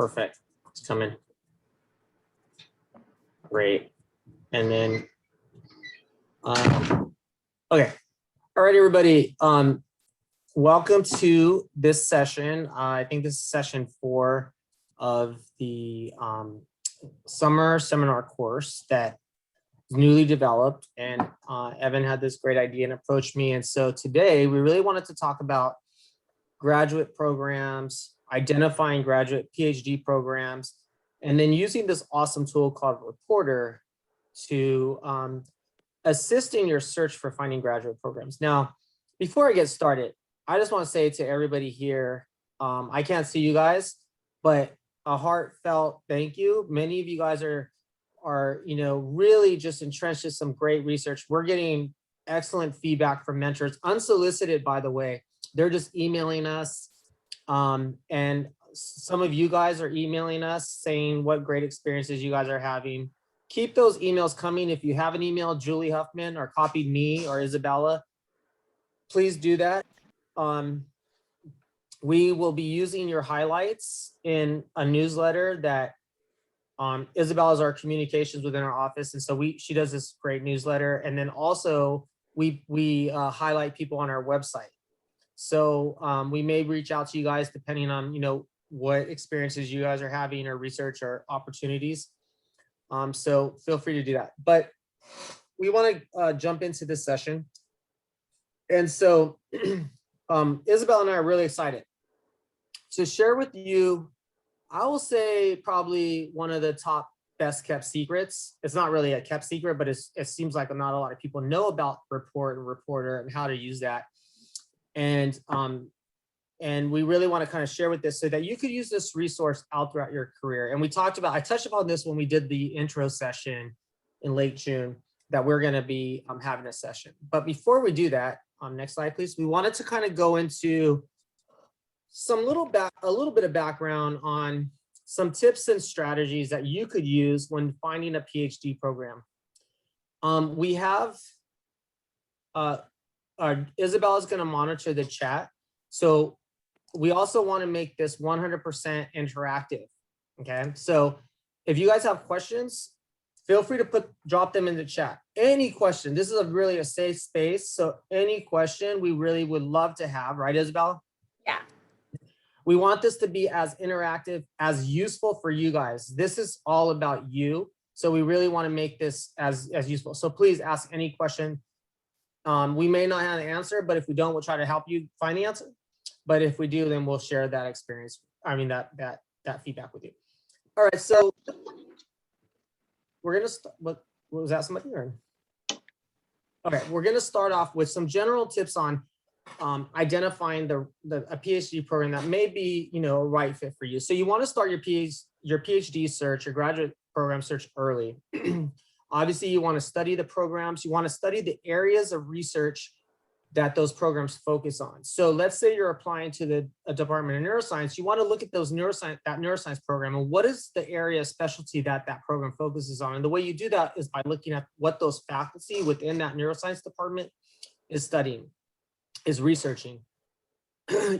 Perfect. It's coming. Great. And then, okay. All right, everybody. Welcome to this session. I think this is session 4 of the summer seminar course that is newly developed. And Evan had this great idea and approached me. And so today we really wanted to talk about graduate programs, identifying graduate PhD programs, and then using this awesome tool called RePORTER to assist in your search for finding graduate programs. Now, before I get started, I just want to say to everybody here, I can't see you guys, but a heartfelt thank you. Many of you guys are really just entrenched in some great research. We're getting excellent feedback from mentors, unsolicited, by the way. They're just emailing us. And some of you guys are emailing us saying what great experiences you guys are having. Keep those emails coming. If you haven't emailed Julie Huffman or copied me or Isabella, please do that. We will be using your highlights in a newsletter that Isabella is our communications within our office. And so she does this great newsletter. And then also we highlight people on our website. So we may reach out to you guys depending on, what experiences you guys are having or research or opportunities. So feel free to do that. But we want to jump into this session. And so Isabella and I are really excited to share with you, I will say probably one of the top best kept secrets. It's not really a kept secret, but it seems like not a lot of people know about RePORT and RePORTER and how to use that. And we really want to kind of share with this so that you could use this resource out throughout your career. And I touched upon this when we did the intro session in late June, that we're going to be having a session. But before we do that, next slide, please. We wanted to kind of go into a little bit of background on some tips and strategies that you could use when finding a PhD program. We have Isabella's going to monitor the chat. So we also want to make this 100% interactive. Okay. So if you guys have questions, feel free to drop them in the chat. Any question. This is really a safe space. So any question we really would love to have, right, Isabella? Yeah. We want this to be as interactive, as useful for you guys. This is all about you. So we really want to make this as useful. So please ask any question. We may not have an answer, but if we don't, we'll try to help you find the answer. But if we do, then we'll share that experience. I mean, that feedback with you. All right, so we're gonna start. What was that? Somebody or? Okay, we're gonna start off with some general tips on identifying a PhD program that may be a right fit for you. So you want to start your PhD search, your graduate program search early. Obviously, you want to study the programs. You want to study the areas of research that those programs focus on. So let's say you're applying to a department of neuroscience. You want to look at that neuroscience program and what is the area of specialty that program focuses on. And the way you do that is by looking at what those faculty within that neuroscience department is studying, is researching.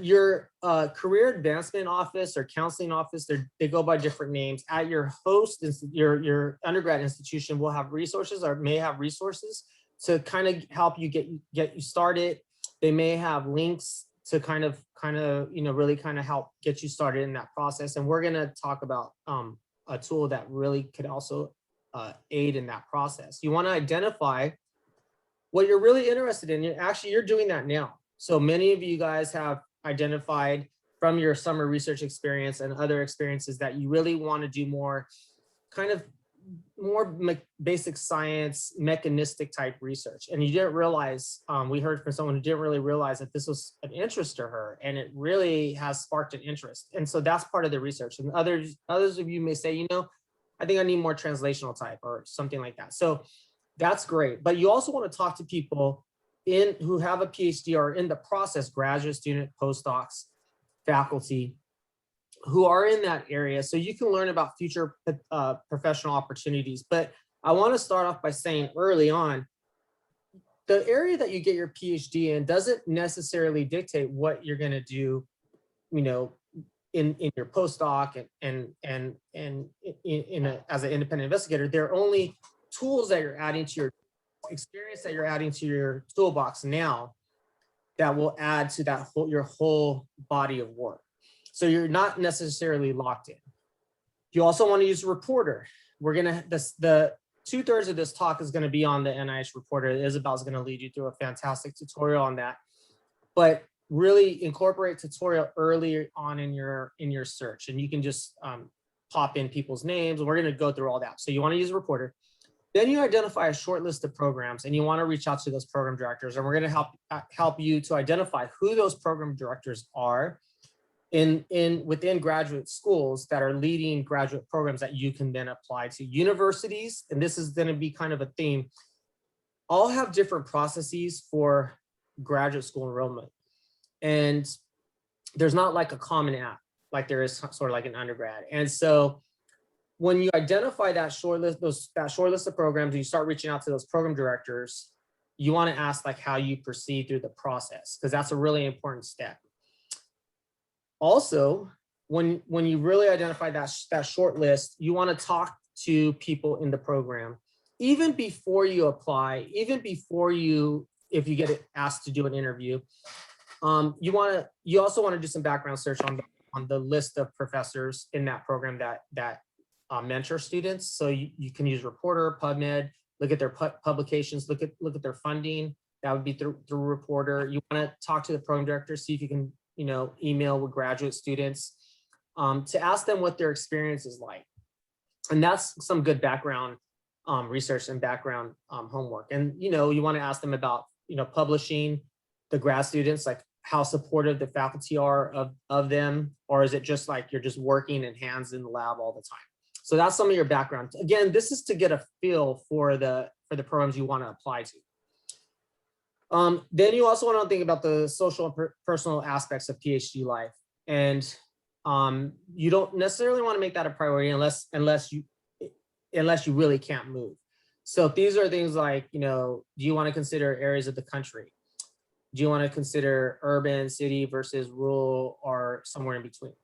Your career advancement office or counseling office, they go by different names. At your host, your undergrad institution will have resources or may have resources to kind of help you get you started. They may have links to kind of really kind of help get you started in that process. And we're going to talk about a tool that really could also aid in that process. You want to identify what you're really interested in. You're doing that now. So many of you guys have identified from your summer research experience and other experiences that you really want to do more basic science, mechanistic type research. And you didn't realize, we heard from someone who didn't really realize that this was an interest to her, and it really has sparked an interest. And so that's part of the research. And others of you may say, I think I need more translational type or something like that. So that's great. But you also want to talk to people who have a PhD or in the process, graduate student, postdocs, faculty, who are in that area, so you can learn about future professional opportunities. But I want to start off by saying early on, the area that you get your PhD in doesn't necessarily dictate what you're going to do, in your postdoc as an independent investigator, they're only tools that you're adding to your experience, that you're adding to your toolbox now, that will add to that your whole body of work. So you're not necessarily locked in. You also want to use RePORTER. We're gonna the 2/3 of this talk is going to be on the NIH RePORTER. Isabel's going to lead you through a fantastic tutorial on that. But really incorporate tutorial early on in your search, and you can just pop in people's names, and we're going to go through all that. So you want to use RePORTER. Then you identify a short list of programs, and you want to reach out to those program directors, and we're going to help you to identify who those program directors are within graduate schools that are leading graduate programs that you can then apply to. Universities, and this is going to be kind of a theme, all have different processes for graduate school enrollment. And there's not like a common app like there is sort of like an undergrad. And so when you identify that short list, of programs, and you start reaching out to those program directors, you want to ask like how you proceed through the process, because that's a really important step. Also, when you really identify that short list, you want to talk to people in the program, even before you apply, even before if you get asked to do an interview. You also want to do some background search on the list of professors in that program that mentor students. So you can use RePORTER, PubMed, look at their publications, look at their funding. That would be through RePORTER. You want to talk to the program director, see if you can email with graduate students to ask them what their experience is like. And that's some good background research and background homework. And you want to ask them about publishing, the grad students, like how supportive the faculty are of them, or is it just like you're just working and hands in the lab all the time? So that's some of your background. Again, this is to get a feel for the programs you want to apply to. Then you also want to think about the social and personal aspects of PhD life. And you don't necessarily want to make that a priority unless you really can't move. So these are things like, do you want to consider areas of the country? Do you want to consider urban, city versus rural, or somewhere in between?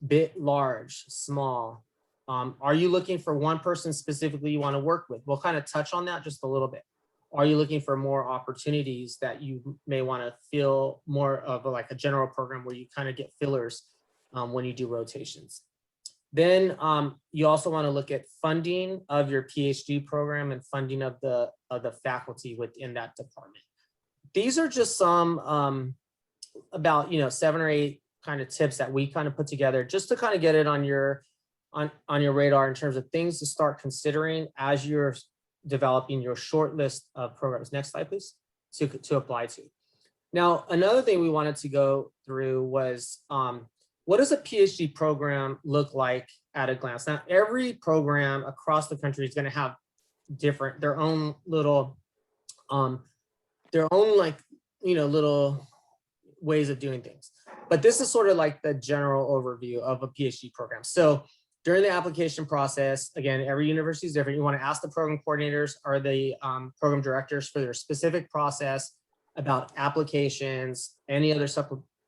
Bit, large, small. Are you looking for one person specifically you want to work with? We'll kind of touch on that just a little bit. Are you looking for more opportunities that you may want to feel more of like a general program where you kind of get fillers when you do rotations? Then you also want to look at funding of your PhD program and funding of the faculty within that department. These are just some about 7 or 8 kind of tips that we kind of put together just to kind of get it on your radar in terms of things to start considering as you're developing your short list of programs. Next slide, please, to apply to. Now, another thing we wanted to go through was what does a PhD program look like at a glance? Now, every program across the country is going to have their own little little ways of doing things. But this is sort of like the general overview of a PhD program. So during the application process, again, every university is different. You want to ask the program coordinators or the program directors for their specific process about applications, any other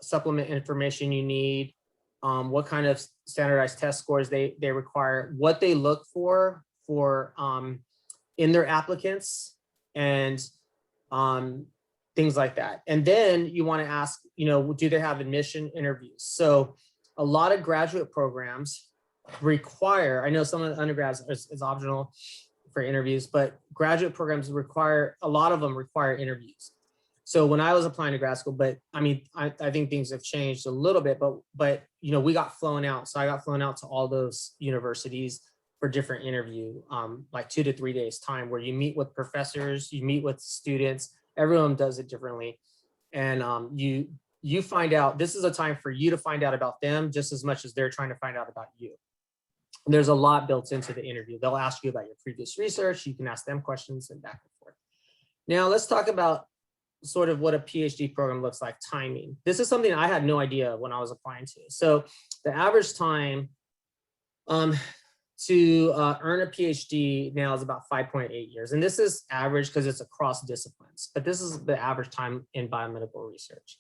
supplement information you need, what kind of standardized test scores they require, what they look for in their applicants, and things like that. And then you want to ask, do they have admission interviews? So a lot of graduate programs require, I know some of the undergrads is optional for interviews, but graduate programs a lot of them require interviews. So when I was applying to grad school, but I mean, I think things have changed a little bit, but we got flown out. So I got flown out to all those universities for different interview, like 2 to 3 days time, where you meet with professors, you meet with students. Everyone does it differently. And you find out, this is a time for you to find out about them just as much as they're trying to find out about you. There's a lot built into the interview. They'll ask you about your previous research. You can ask them questions and back and forth. Now let's talk about sort of what a PhD program looks like, timing. This is something I had no idea when I was applying to. So the average time to earn a PhD now is about 5.8 years. And this is average because it's across disciplines, but this is the average time in biomedical research.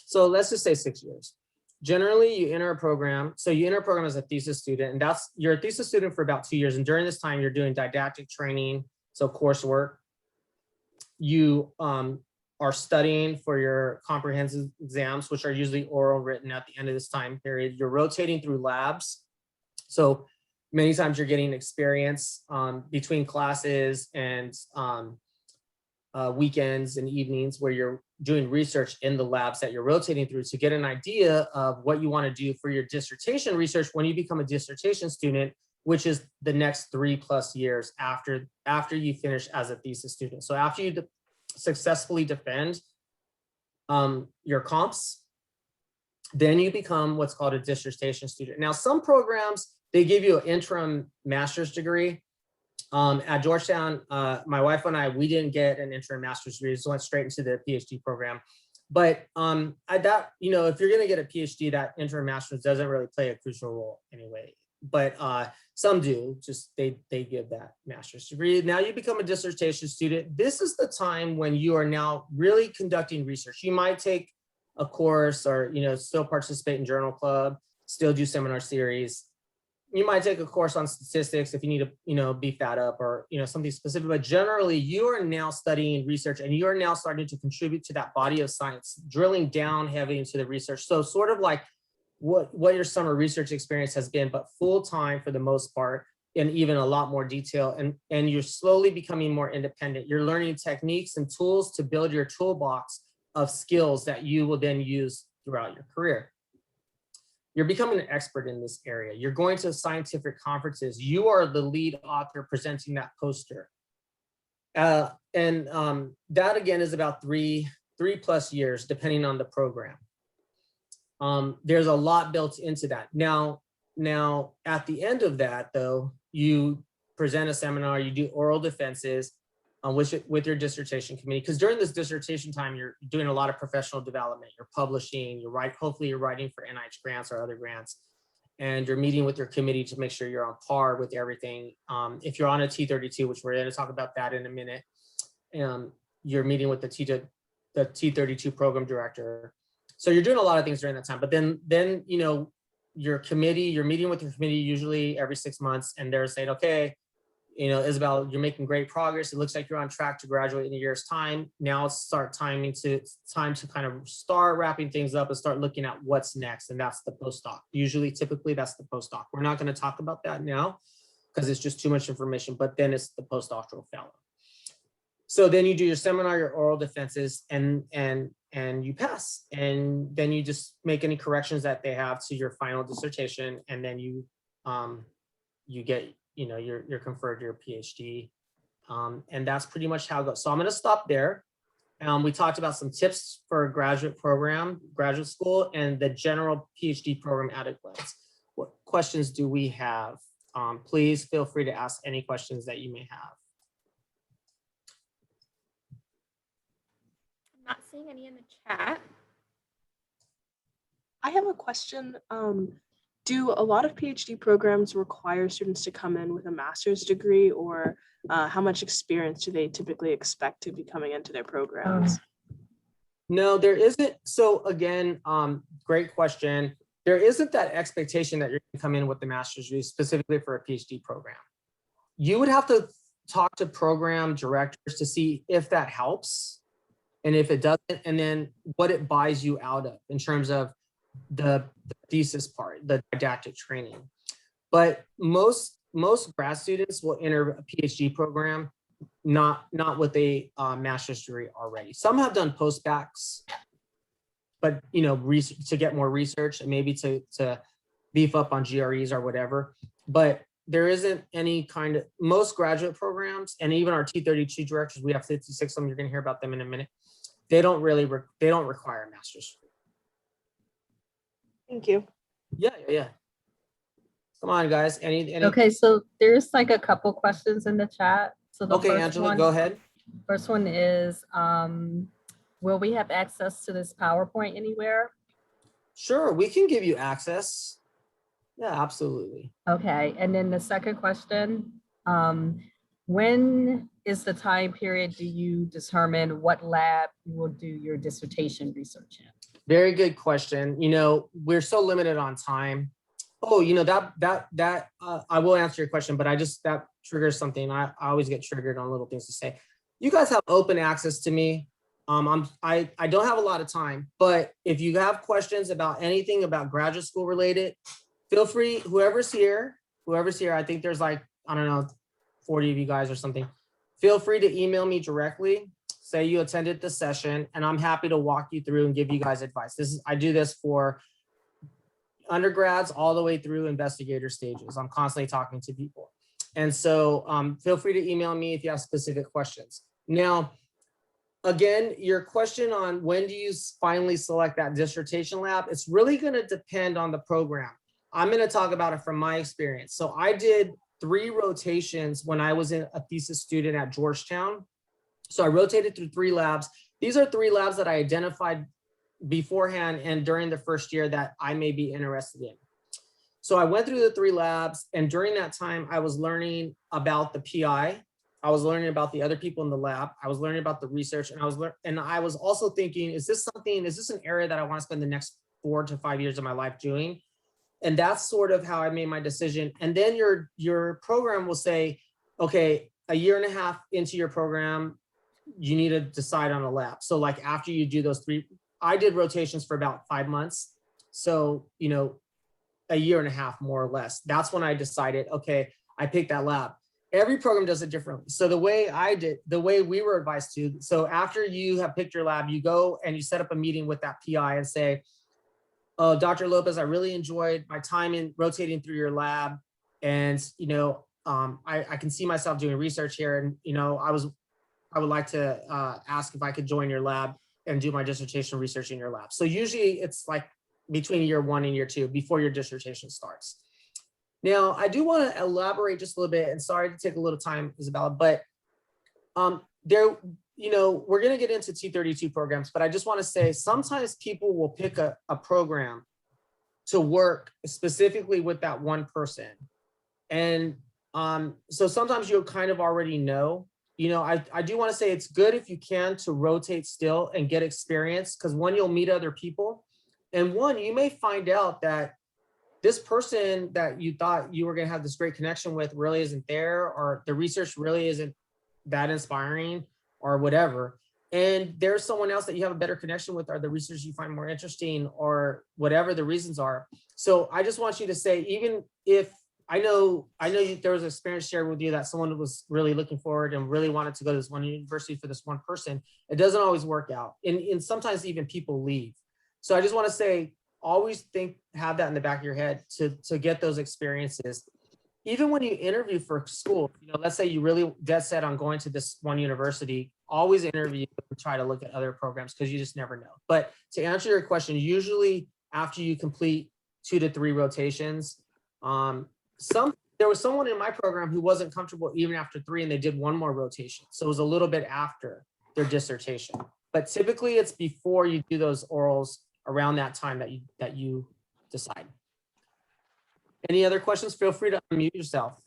So let's just say 6 years. generally you enter a program. So you enter a program as a thesis student, and you're a thesis student for about 2 years. And during this time, you're doing didactic training, so coursework. You are studying for your comprehensive exams, which are usually oral written at the end of this time period. You're rotating through labs. So many times you're getting experience between classes and weekends and evenings where you're doing research in the labs that you're rotating through to get an idea of what you want to do for your dissertation research when you become a dissertation student, which is the next 3+ years after you finish as a thesis student. So after you successfully defend your comps, then you become what's called a dissertation student. Now, some programs, they give you an interim master's degree. At Georgetown, my wife and I, we didn't get an interim master's degree, just went straight into the PhD program. But if you're going to get a PhD, that interim master's doesn't really play a crucial role anyway. But some do, just they give that master's degree. Now you become a dissertation student. This is the time when you are now really conducting research. You might take a course or, still participate in journal club, still do seminar series. You might take a course on statistics if you need to, beef that up or, something specific, but generally you are now studying research and you are now starting to contribute to that body of science, drilling down heavy into the research. So sort of like what your summer research experience has been, but full-time for the most part, and even a lot more detail. And you're slowly becoming more independent. You're learning techniques and tools to build your toolbox of skills that you will then use throughout your career. You're becoming an expert in this area. You're going to scientific conferences. You are the lead author presenting that poster. That again is about 3+ years, depending on the program. There's a lot built into that. Now, at the end of that, though, you present a seminar, you do oral defenses with your dissertation committee, because during this dissertation time, you're doing a lot of professional development, you're publishing, hopefully you're writing for NIH grants or other grants, and you're meeting with your committee to make sure you're on par with everything. If you're on a T32, which we're going to talk about that in a minute, you're meeting with the T32 program director. So you're doing a lot of things during that time, but then you're meeting with your committee usually every 6 months, and they're saying, okay, Isabel, you're making great progress. It looks like you're on track to graduate in a year's time. Now it's time to kind of start wrapping things up and start looking at what's next. And that's the postdoc. Typically that's the postdoc. We're not going to talk about that now because it's just too much information, but then it's the postdoctoral fellow. So then you do your seminar, your oral defenses, and you pass. And then you just make any corrections that they have to your final dissertation. And then you get, you're conferred your PhD. And that's pretty much how it goes. So I'm going to stop there. We talked about some tips for a graduate school, and the general PhD program at a glance. What questions do we have? Please feel free to ask any questions that you may have. I'm not seeing any in the chat. I have a question. Do a lot of PhD programs require students to come in with a master's degree, or how much experience do they typically expect to be coming into their programs? No, there isn't. So again, great question. There isn't that expectation that you're going to come in with the master's degree specifically for a PhD program. You would have to talk to program directors to see if that helps, and if it doesn't, and then what it buys you out of in terms of the thesis part, the didactic training. But most grad students will enter a PhD program not with a master's degree already. Some have done postbacks, but to get more research and maybe to beef up on GREs or whatever. But there isn't any kind of, most graduate programs, and even our T32 directors, we have 56 of them. You're going to hear about them in a minute. They don't require a master's degree. Thank you. Yeah. Come on, guys. Any Okay, so there's like a couple questions in the chat. So the okay, first Angela, one, go ahead. First one is, will we have access to this PowerPoint anywhere? Sure, we can give you access. Yeah, absolutely. Okay, and then the second question, when is the time period do you determine what lab you will do your dissertation research in? Very good question. You know, we're so limited on time. Oh, you know, I will answer your question, but that triggers something. I always get triggered on little things to say. You guys have open access to me. I don't have a lot of time, but if you have questions about anything about graduate school related, feel free, whoever's here, I think there's like, I don't know, 40 of you guys or something. Feel free to email me directly, say you attended the session, and I'm happy to walk you through and give you guys advice. I do this for undergrads all the way through investigator stages. I'm constantly talking to people. And so feel free to email me if you have specific questions. Now, again, your question on when do you finally select that dissertation lab, it's really gonna depend on the program. I'm gonna talk about it from my experience. So I did 3 rotations when I was a thesis student at Georgetown. So I rotated through 3 labs. These are 3 labs that I identified beforehand and during the first year that I may be interested in. So I went through the 3 labs, and during that time, I was learning about the PI. I was learning about the other people in the lab. I was learning about the research, and I was also thinking, is this an area that I want to spend the next 4 to 5 years of my life doing? And that's sort of how I made my decision. And then your program will say, okay, a year and a half into your program, you need to decide on a lab. So like after you do those 3, I did rotations for about 5 months. So, you know, a year and a half, more or less. That's when I decided, okay, I picked that lab. Every program does it differently. So the way we were advised to, so after you have picked your lab, you go and you set up a meeting with that PI and say, oh, Dr. Lopez, I really enjoyed my time in rotating through your lab. And, you know, I can see myself doing research here. And, you know, I would like to ask if I could join your lab and do my dissertation research in your lab. So usually it's like between year 1 and year 2 before your dissertation starts. Now, I do want to elaborate just a little bit, and sorry to take a little time, Isabella, but you know, we're going to get into T32 programs, but I just want to say sometimes people will pick a program to work specifically with that one person. And so sometimes you'll kind of already know, you know, I do want to say it's good if you can to rotate still and get experience, because one, you'll meet other people, and one, you may find out that this person that you thought you were going to have this great connection with really isn't there, or the research really isn't that inspiring or whatever. And there's someone else that you have a better connection with, or the research you find more interesting, or whatever the reasons are. So I just want you to say, even if I know there was experience shared with you that someone was really looking forward and really wanted to go to this one university for this one person, it doesn't always work out. And sometimes even people leave. So I just want to say, always have that in the back of your head to get those experiences. Even when you interview for school, you know, let's say you really dead set on going to this one university, always interview and try to look at other programs, because you just never know. But to answer your question, usually after you complete 2 to 3 rotations, there was someone in my program who wasn't comfortable even after 3, and they did 1 more rotation. So it was a little bit after their dissertation. But typically it's before you do those orals, around that time that you decide. Any other questions? Feel free to unmute yourself.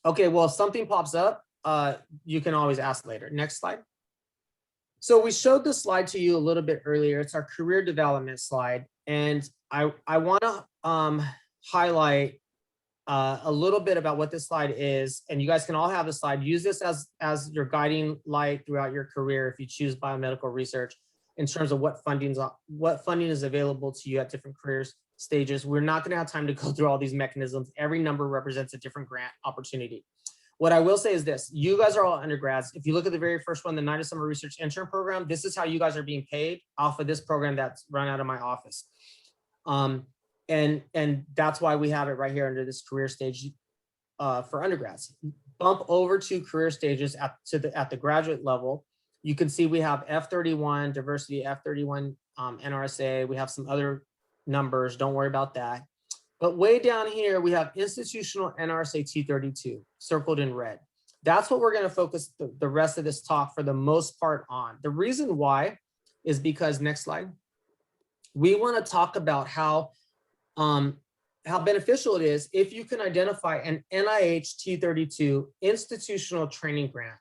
Okay, well, if something pops up, you can always ask later. Next slide. So we showed this slide to you a little bit earlier. It's our career development slide. And I want to highlight a little bit about what this slide is. And you guys can all have the slide. Use this as your guiding light throughout your career if you choose biomedical research, in terms of what funding is available to you at different career stages. We're not going to have time to go through all these mechanisms. Every number represents a different grant opportunity. What I will say is this: you guys are all undergrads. If you look at the very first one, the NIDA Summer Research Intern Program, this is how you guys are being paid off of this program that's run out of my office. And that's why we have it right here under this career stage for undergrads. Bump over to career stages at the graduate level. You can see we have F31 diversity, F31 NRSA. We have some other numbers. Don't worry about that. But way down here, we have institutional NRSA T32 circled in red. That's what we're going to focus the rest of this talk for the most part on. The reason why is because, next slide, we want to talk about how how beneficial it is if you can identify an NIH T32 institutional training grant,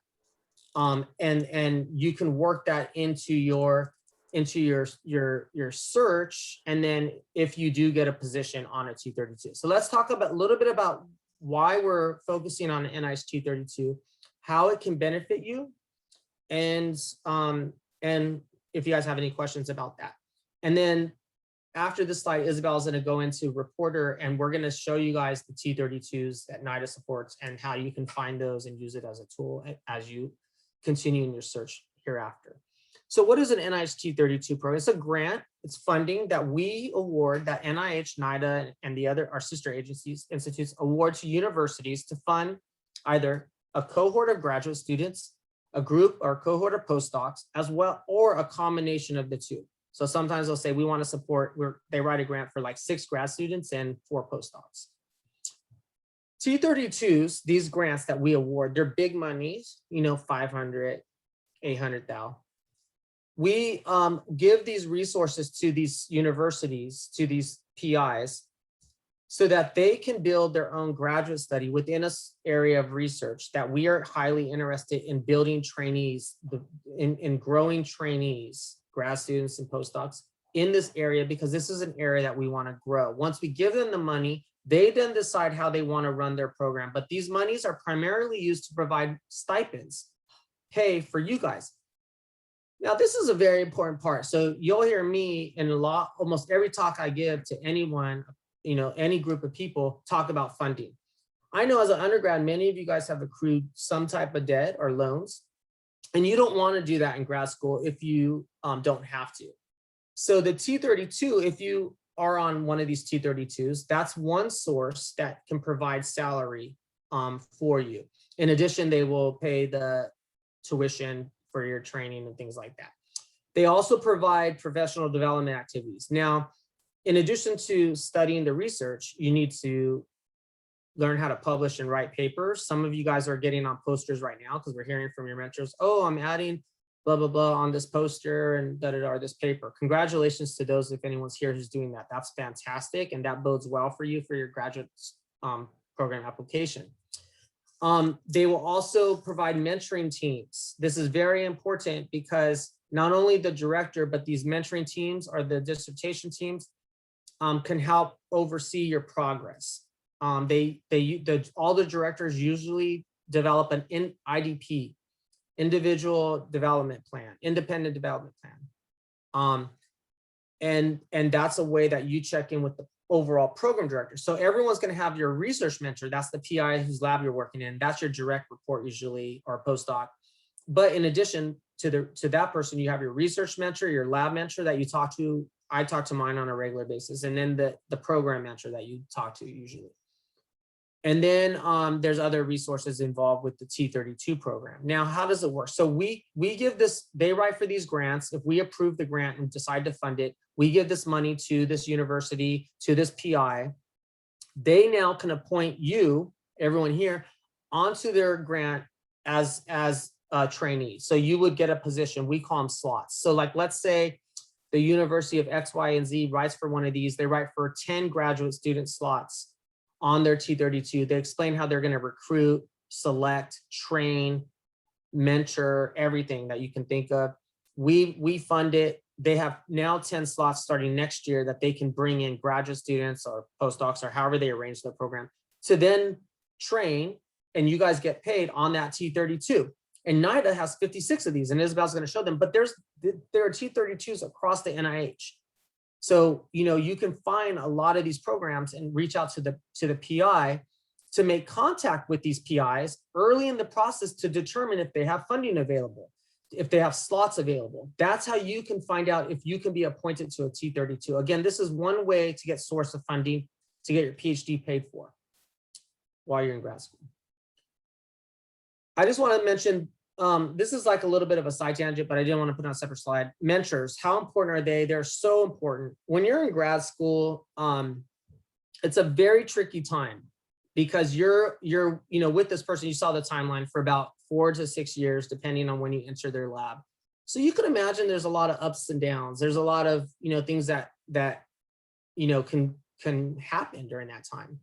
and you can work that into your search, and then if you do get a position on a T32. So let's talk about a little bit about why we're focusing on an NIH T32, how it can benefit you, and if you guys have any questions about that. And then after this slide, Isabel is going to go into RePORTER, and we're going to show you guys the T32s that NIDA supports and how you can find those and use it as a tool as you continue in your search hereafter. So what is an NIH T32 program? It's a grant, it's funding that we award, that NIH, NIDA, and the other, our sister agencies, institutes award to universities to fund either a cohort of graduate students, a group or cohort of postdocs, as well, or a combination of the two. So sometimes they'll say, we want to support, they write a grant for like 6 grad students and 4 postdocs. T32s, these grants that we award, they're big monies, you know, 500, 800,000. We give these resources to these universities, to these PIs, so that they can build their own graduate study within an area of research that we are highly interested in building trainees, in growing trainees, grad students and postdocs in this area, because this is an area that we want to grow. Once we give them the money, they then decide how they want to run their program. But these monies are primarily used to provide stipends, pay for you guys. Now, this is a very important part. So you'll hear me in almost every talk I give to anyone, you know, any group of people, talk about funding. I know as an undergrad, many of you guys have accrued some type of debt or loans, and you don't want to do that in grad school if you don't have to. So the T32, if you are on one of these T32s, that's one source that can provide salary for you. In addition, they will pay the tuition for your training and things like that. They also provide professional development activities. Now, in addition to studying the research, you need to learn how to publish and write papers. Some of you guys are getting on posters right now because we're hearing from your mentors, oh, I'm adding blah, blah, blah on this poster and da-da-da, this paper. Congratulations to those, if anyone's here who's doing that. That's fantastic. And that bodes well for you for your graduate program application. They will also provide mentoring teams. This is very important because not only the director, but these mentoring teams or the dissertation teams can help oversee your progress. All the directors usually develop an IDP, individual development plan, independent development plan. And that's a way that you check in with the overall program director. So everyone's going to have your research mentor. That's the PI whose lab you're working in. That's your direct report usually, or postdoc. But in addition to that person, you have your research mentor, your lab mentor that you talk to. I talk to mine on a regular basis, and then the program mentor that you talk to usually. And then there's other resources involved with the T32 program. Now, how does it work? So we give this, they write for these grants. If we approve the grant and decide to fund it, we give this money to this university, to this PI. They now can appoint you, everyone here, onto their grant as a trainee. So you would get a position, we call them slots. So like, let's say the University of X, Y, and Z writes for one of these, they write for 10 graduate student slots on their T32. They explain how they're going to recruit, select, train, mentor, everything that you can think of. We fund it. They have now 10 slots starting next year that they can bring in graduate students or postdocs or however they arrange their program to then train, and you guys get paid on that T32. And NIDA has 56 of these, and Isabel's going to show them, but there are T32s across the NIH. So, you know, you can find a lot of these programs and reach out to the PI to make contact with these PIs early in the process to determine if they have funding available, if they have slots available. That's how you can find out if you can be appointed to a T32. Again, this is one way to get source of funding to get your PhD paid for while you're in grad school. I just want to mention, this is like a little bit of a side tangent, but I didn't want to put on a separate slide. Mentors, how important are they? They're so important. When you're in grad school, it's a very tricky time because you're with this person. You saw the timeline for about 4 to 6 years, depending on when you enter their lab. So you can imagine there's a lot of ups and downs. There's a lot of things that can can happen during that time,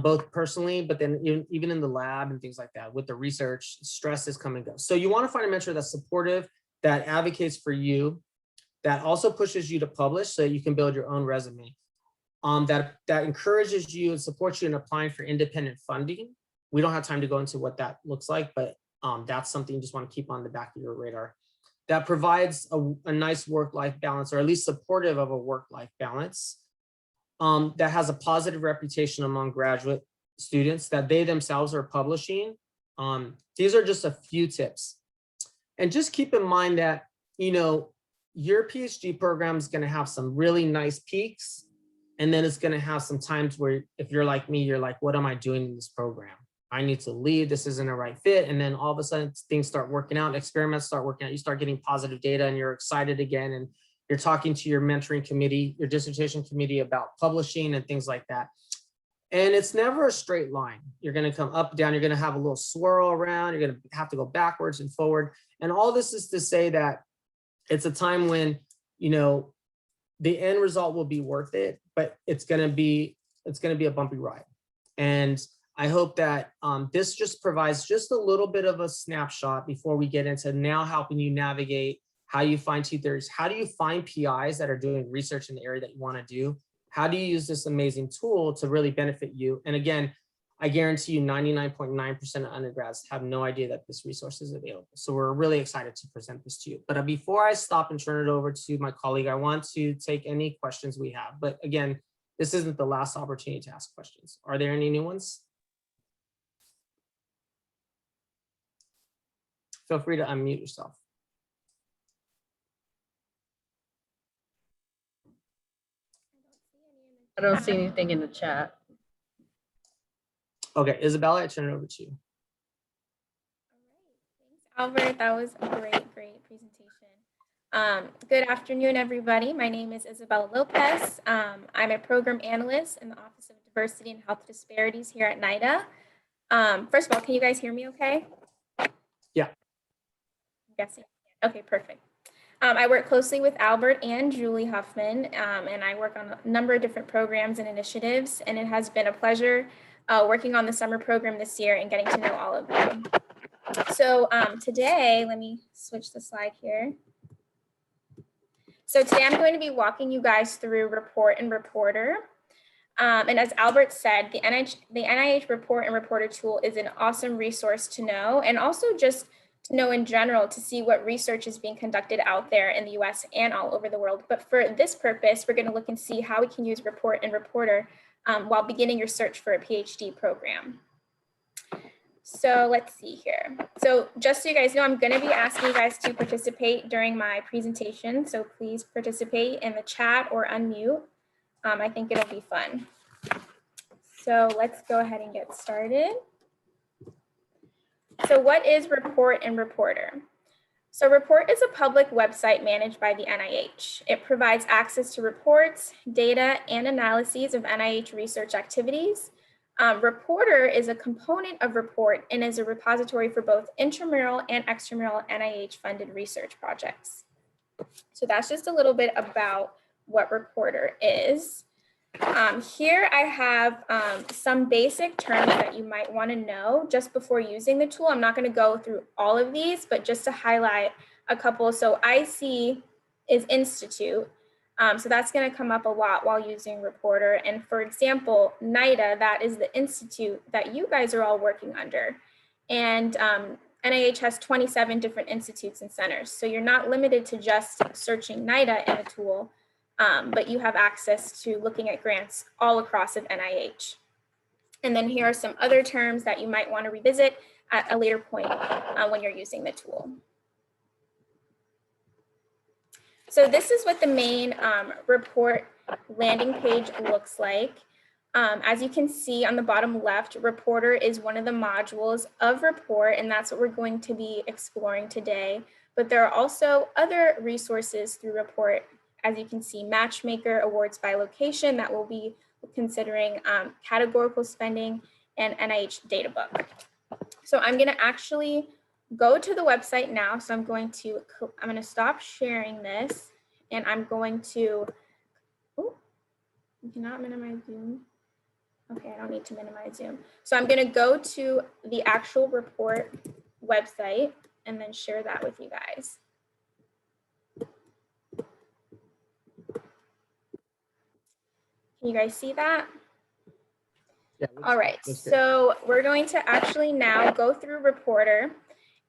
both personally, but then even in the lab and things like that. With the research, stress is come and go. So you want to find a mentor that's supportive, that advocates for you, that also pushes you to publish so that you can build your own resume, that encourages you and supports you in applying for independent funding. We don't have time to go into what that looks like, but that's something you just want to keep on the back of your radar. That provides a nice work-life balance, or at least supportive of a work-life balance, that has a positive reputation among graduate students, that they themselves are publishing. These are just a few tips. And just keep in mind that, you know, your PhD program is going to have some really nice peaks, and then it's going to have some times where, if you're like me, you're like, what am I doing in this program? I need to leave, this isn't a right fit. And then all of a sudden things start working out, experiments start working out, you start getting positive data and you're excited again. And you're talking to your mentoring committee, your dissertation committee about publishing and things like that. And it's never a straight line. You're going to come up, down, you're going to have a little swirl around, you're going to have to go backwards and forward. And all this is to say that it's a time when, you know, the end result will be worth it, but it's going to be a bumpy ride. And I hope that this just provides just a little bit of a snapshot before we get into now helping you navigate how you find tutors, how do you find PIs that are doing research in the area that you want to do? How do you use this amazing tool to really benefit you? And again, I guarantee you 99.9% of undergrads have no idea that this resource is available. So we're really excited to present this to you. But before I stop and turn it over to my colleague, I want to take any questions we have. But again, this isn't the last opportunity to ask questions. Are there any new ones? Feel free to unmute yourself. I don't see anything in the chat. Okay, Isabella, I turn it over to you. All right, thanks, Albert. That was a great presentation. Good afternoon, everybody. My name is Isabela Lopes. I'm a program analyst in the Office of Diversity and Health Disparities here at NIDA. First of all, can you guys hear me okay? Yeah. I'm guessing. Okay, perfect. I work closely with Albert and Julie Huffman, and I work on a number of different programs and initiatives, and it has been a pleasure working on the summer program this year and getting to know all of them. So today, let me switch the slide here. So today I'm going to be walking you guys through RePORT and RePORTER. And as Albert said, the NIH RePORT and RePORTER tool is an awesome resource to know, and also just to know in general, to see what research is being conducted out there in the US and all over the world. But for this purpose, we're going to look and see how we can use RePORT and RePORTER while beginning your search for a PhD program. So let's see here. So just so you guys know, I'm going to be asking you guys to participate during my presentation. So please participate in the chat or unmute. I think it'll be fun. So let's go ahead and get started. So what is RePORT and RePORTER? So RePORT is a public website managed by the NIH. It provides access to reports, data, and analyses of NIH research activities. RePORTER is a component of RePORT and is a repository for both intramural and extramural NIH-funded research projects. So that's just a little bit about what RePORTER is. Here I have some basic terms that you might want to know just before using the tool. I'm not going to go through all of these, but just to highlight a couple. So IC is institute. So that's going to come up a lot while using RePORTER. And for example, NIDA, that is the institute that you guys are all working under. And NIH has 27 different institutes and centers. So you're not limited to just searching NIDA in the tool. But you have access to looking at grants all across of NIH. And then here are some other terms that you might want to revisit at a later point when you're using the tool. So this is what the main RePORT landing page looks like. As you can see on the bottom left, RePORTER is one of the modules of RePORT, and that's what we're going to be exploring today. But there are also other resources through RePORT. As you can see, Matchmaker, awards by location, that will be considering categorical spending, and NIH data book. So I'm going to actually go to the website now. So I'm going to stop sharing this, and I'm going to You cannot minimize Zoom. Okay, I don't need to minimize Zoom. So I'm going to go to the actual report website and then share that with you guys. Can you guys see that? Yeah, All right, looks good. so we're going to actually now go through Reporter.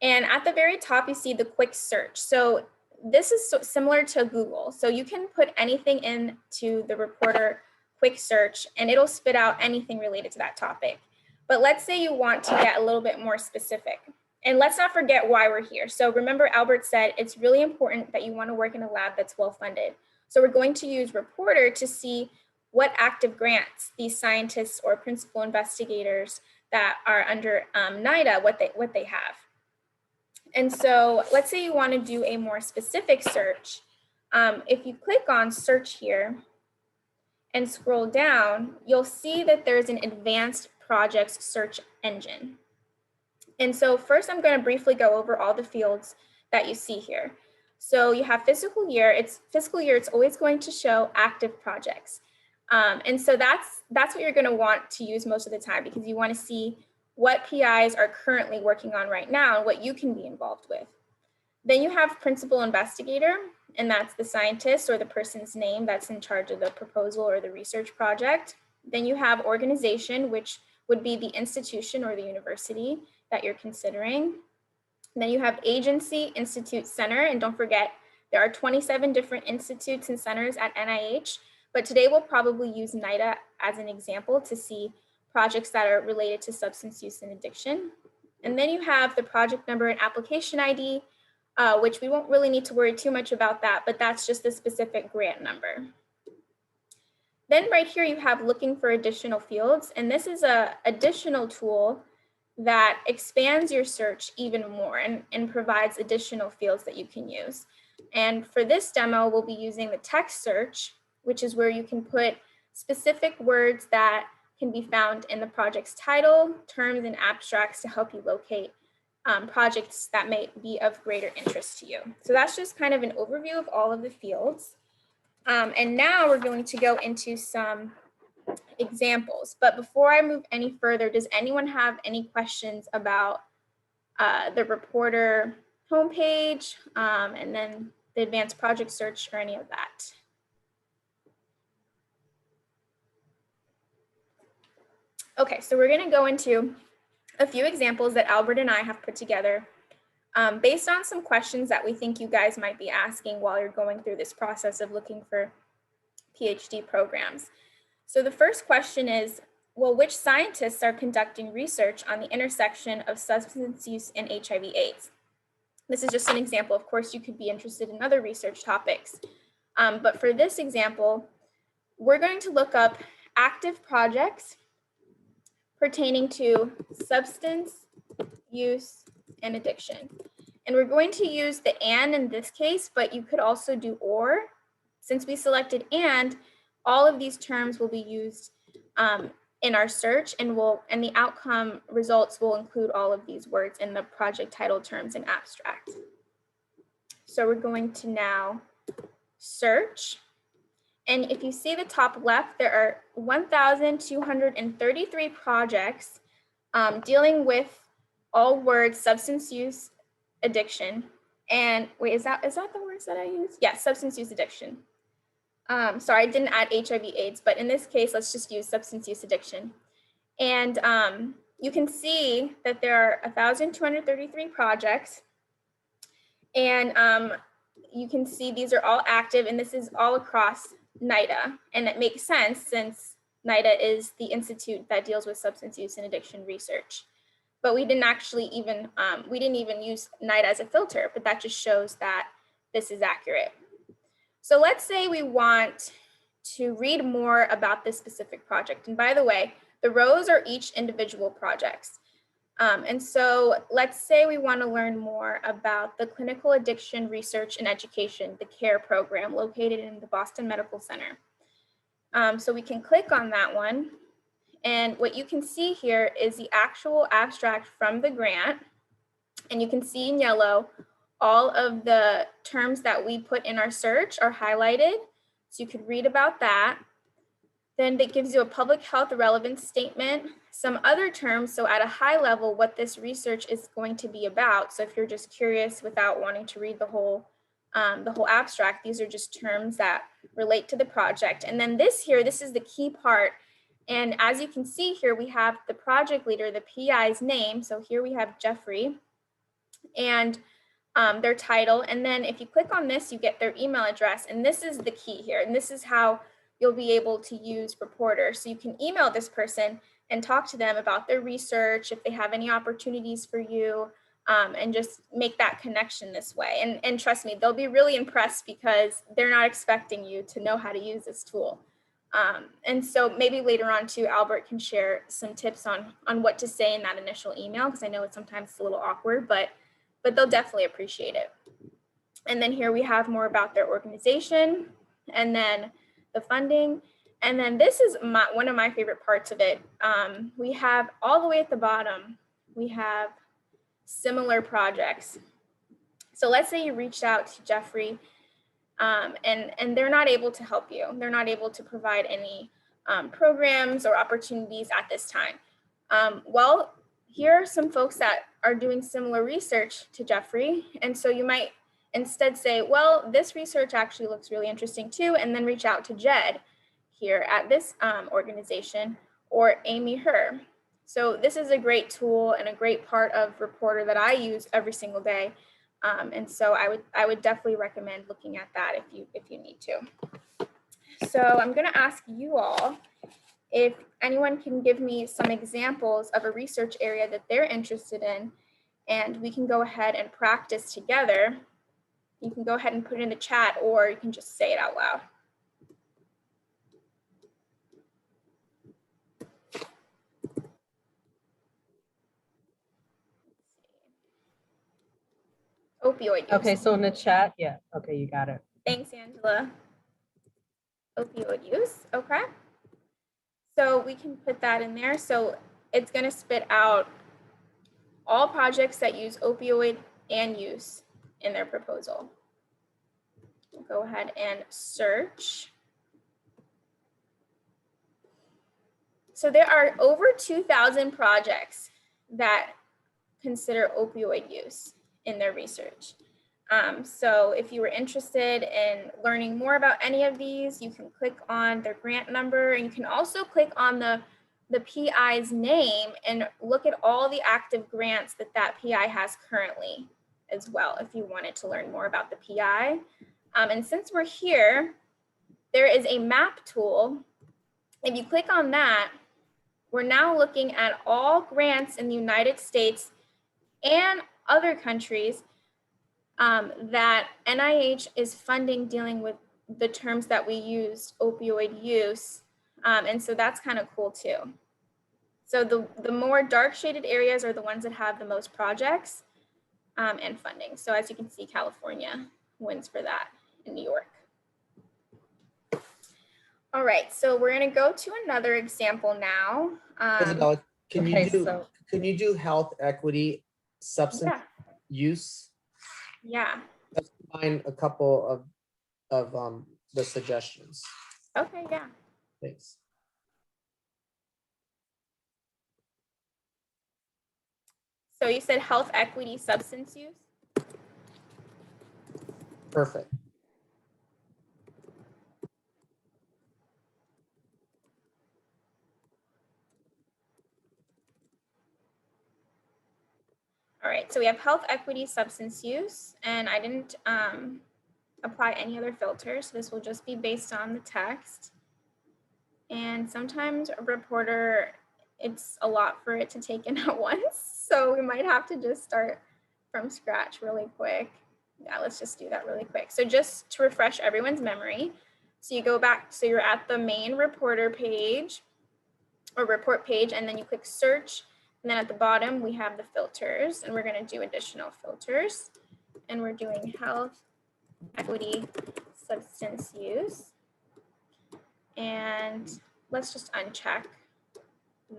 And at the very top, you see the quick search. So this is similar to Google. So you can put anything into the Reporter quick search and it'll spit out anything related to that topic. But let's say you want to get a little bit more specific. And let's not forget why we're here. So remember, Albert said it's really important that you want to work in a lab that's well funded. So we're going to use Reporter to see what active grants these scientists or principal investigators that are under NIDA, what they have. And so let's say you want to do a more specific search. If you click on search here and scroll down, you'll see that there's an advanced projects search engine. And so first I'm going to briefly go over all the fields that you see here. So you have fiscal year, it's always going to show active projects. And so that's what you're going to want to use most of the time, because you want to see what PIs are currently working on right now and what you can be involved with. Then you have principal investigator, and that's the scientist or the person's name that's in charge of the proposal or the research project. Then you have organization, which would be the institution or the university that you're considering. Then you have agency, institute, center, and don't forget, there are 27 different institutes and centers at NIH, but today we'll probably use NIDA as an example to see projects that are related to substance use and addiction. And then you have the project number and application ID, which we won't really need to worry too much about that, but that's just the specific grant number. Then right here you have looking for additional fields, and this is an additional tool that expands your search even more and provides additional fields that you can use. And for this demo, we'll be using the text search, which is where you can put specific words that can be found in the project's title, terms, and abstracts to help you locate projects that may be of greater interest to you. So that's just kind of an overview of all of the fields. And now we're going to go into some examples. But before I move any further, does anyone have any questions about the Reporter homepage and then the advanced project search or any of that? Okay, so we're going to go into a few examples that Albert and I have put together based on some questions that we think you guys might be asking while you're going through this process of looking for PhD programs. So the first question is, well, which scientists are conducting research on the intersection of substance use and HIV/AIDS? This is just an example. Of course, you could be interested in other research topics. But for this example, we're going to look up active projects pertaining to substance use and addiction. And we're going to use the and in this case, but you could also do or. Since we selected and, all of these terms will be used in our search, and the outcome results will include all of these words in the project title, terms, and abstract. So we're going to now search. And if you see the top left, there are 1,233 projects dealing with all words substance use, addiction. And wait, is that the words that I used? Yes, substance use, addiction. Sorry, I didn't add HIV/AIDS, but in this case, let's just use substance use addiction. And you can see that there are 1,233 projects. And you can see these are all active, and this is all across NIDA. And it makes sense since NIDA is the institute that deals with substance use and addiction research. But we didn't actually even, use NIDA as a filter, but that just shows that this is accurate. So let's say we want to read more about this specific project. And by the way, the rows are each individual projects. And so let's say we want to learn more about the Clinical Addiction Research and Education, the CARE program located in the Boston Medical Center. So we can click on that one. And what you can see here is the actual abstract from the grant. And you can see in yellow, all of the terms that we put in our search are highlighted. So you could read about that. Then that gives you a public health relevance statement, some other terms. So at a high level, what this research is going to be about. So if you're just curious without wanting to read the whole abstract, these are just terms that relate to the project. And then this is the key part. And as you can see here, we have the project leader, the PI's name. So here we have Jeffrey and their title. And then if you click on this, you get their email address. And this is the key here. And this is how you'll be able to use RePORTER. So you can email this person and talk to them about their research, if they have any opportunities for you, and just make that connection this way. And trust me, they'll be really impressed because they're not expecting you to know how to use this tool. And so maybe later on too, Albert can share some tips on what to say in that initial email, because I know it's sometimes a little awkward, but they'll definitely appreciate it. And then here we have more about their organization, and then the funding. And then this is one of my favorite parts of it. We have all the way at the bottom, we have similar projects. So let's say you reached out to Jeffrey and they're not able to help you. They're not able to provide any programs or opportunities at this time. Well, here are some folks that are doing similar research to Jeffrey. And so you might instead say, well, this research actually looks really interesting too, and then reach out to Jed here at this organization, or Amy her. So this is a great tool and a great part of RePORTER that I use every single day. And so I would definitely recommend looking at that if you need to. So I'm going to ask you all if anyone can give me some examples of a research area that they're interested in, and we can go ahead and practice together. You can go ahead and put it in the chat, or you can just say it out loud. Opioid use. Okay, so in the chat, yeah, okay, you got it. Thanks, Angela. Opioid use, okay. So we can put that in there. So it's going to spit out all projects that use opioid and use in their proposal. We'll go ahead and search. So there are over 2,000 projects that consider opioid use in their research. So if you were interested in learning more about any of these, you can click on their grant number, and you can also click on the PI's name and look at all the active grants that PI has currently as well, if you wanted to learn more about the PI. And since we're here, there is a map tool. If you click on that, we're now looking at all grants in the United States and other countries that NIH is funding dealing with the terms that we used, opioid use. And so that's kind of cool too. So the more dark shaded areas are the ones that have the most projects and funding. So as you can see, California wins for that, in New York. All right, so we're gonna go to another example now. Isabella, can Okay, you do health equity substance use? Yeah. Let's find a couple of the suggestions. Okay, yeah. Thanks. So you said health equity substance use? Perfect. All right, so we have health equity substance use, and I didn't apply any other filters. So this will just be based on the text. And sometimes a RePORTER, it's a lot for it to take in at once. So we might have to just start from scratch really quick. Yeah, let's just do that really quick. So just to refresh everyone's memory. So you go back, so you're at the main RePORTER page or report page, and then you click search. And then at the bottom, we have the filters, and we're going to do additional filters. And we're doing health, equity, substance use. And let's just uncheck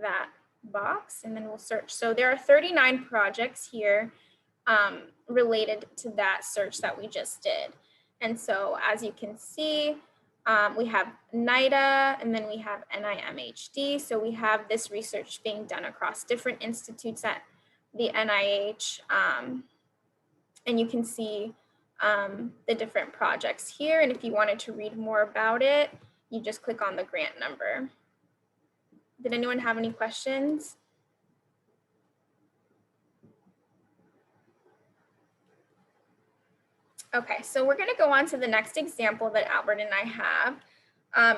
that box, and then we'll search. So there are 39 projects here related to that search that we just did. And so as you can see, We have NIDA, and then we have NIMH-D. So we have this research being done across different institutes at the NIH. And you can see the different projects here. And if you wanted to read more about it, you just click on the grant number. Did anyone have any questions? Okay, so we're going to go on to the next example that Albert and I have.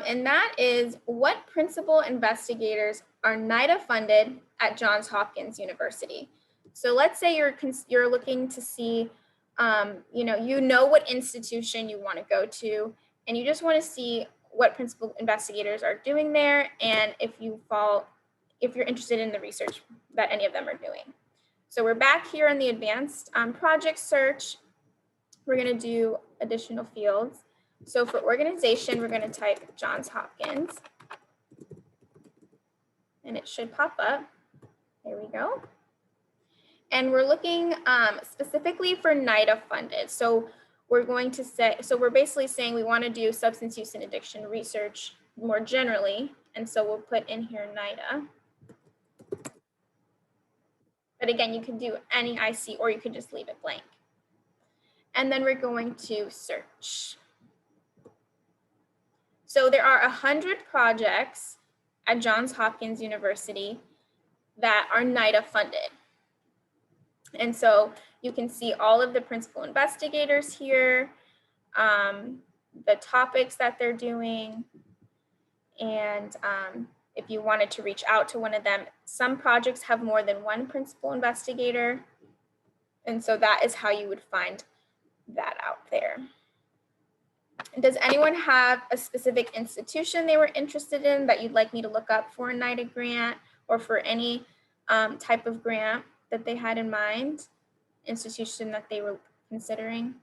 And that is, what principal investigators are NIDA funded at Johns Hopkins University? So let's say you're looking to see, you know what institution you want to go to, and you just want to see what principal investigators are doing there, and if you're interested in the research that any of them are doing. So we're back here in the advanced project search. We're going to do additional fields. So for organization, we're going to type Johns Hopkins, and it should pop up. There we go. And we're looking specifically for NIDA funded. So we're going to say, so we're basically saying we want to do substance use and addiction research more generally. And so we'll put in here NIDA. But again, you can do any IC, or you can just leave it blank. And then we're going to search. So there are 100 projects at Johns Hopkins University that are NIDA funded. And so you can see all of the principal investigators here, the topics that they're doing, and if you wanted to reach out to one of them, some projects have more than one principal investigator. And so that is how you would find that out there. Does anyone have a specific institution they were interested in that you'd like me to look up for a NIDA grant, or for any type of grant that they had in mind, institution that they were considering?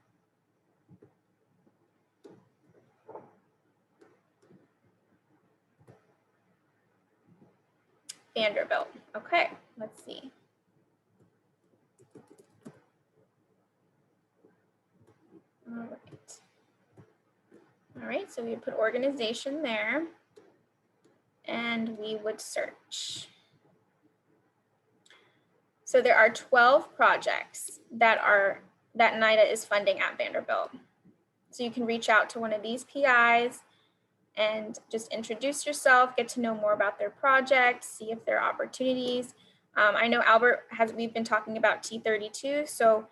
Vanderbilt. Okay, let's see. All right, so we put organization there, and we would search. So there are 12 projects that NIDA is funding at Vanderbilt. So you can reach out to one of these PIs and just introduce yourself, get to know more about their project, see if there are opportunities. I know Albert we've been talking about T32. So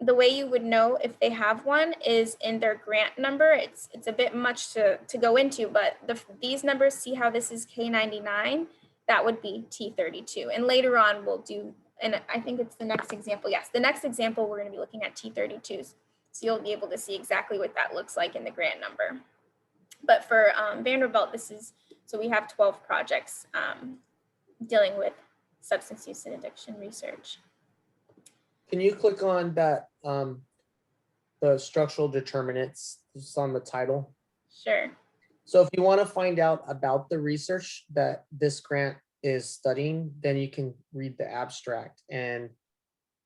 the way you would know if they have one is in their grant number. It's a bit much to go into, but these numbers, see how this is K99, that would be T32. And later on we'll do, and I think it's the next example. Yes, the next example, we're going to be looking at T32s. So you'll be able to see exactly what that looks like in the grant number. But for Vanderbilt, so we have 12 projects dealing with substance use and addiction research. Can you click on that, the structural determinants just on the title? Sure. So if you want to find out about the research that this grant is studying, then you can read the abstract and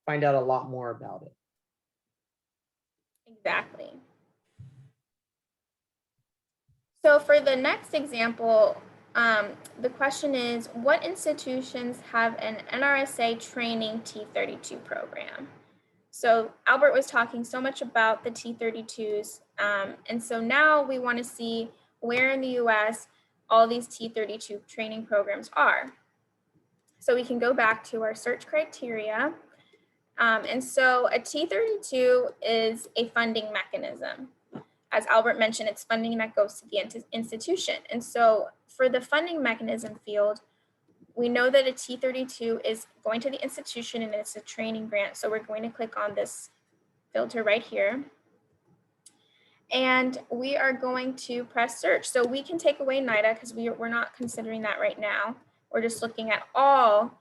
find out a lot more about it. Exactly. So for the next example, the question is, what institutions have an NRSA training T32 program? So Albert was talking so much about the T32s. And so now we want to see where in the US all these T32 training programs are. So we can go back to our search criteria. And so a T32 is a funding mechanism. As Albert mentioned, it's funding that goes to the institution. And so for the funding mechanism field, we know that a T32 is going to the institution and it's a training grant. So we're going to click on this filter right here. And we are going to press search. So we can take away NIDA because we're not considering that right now. We're just looking at all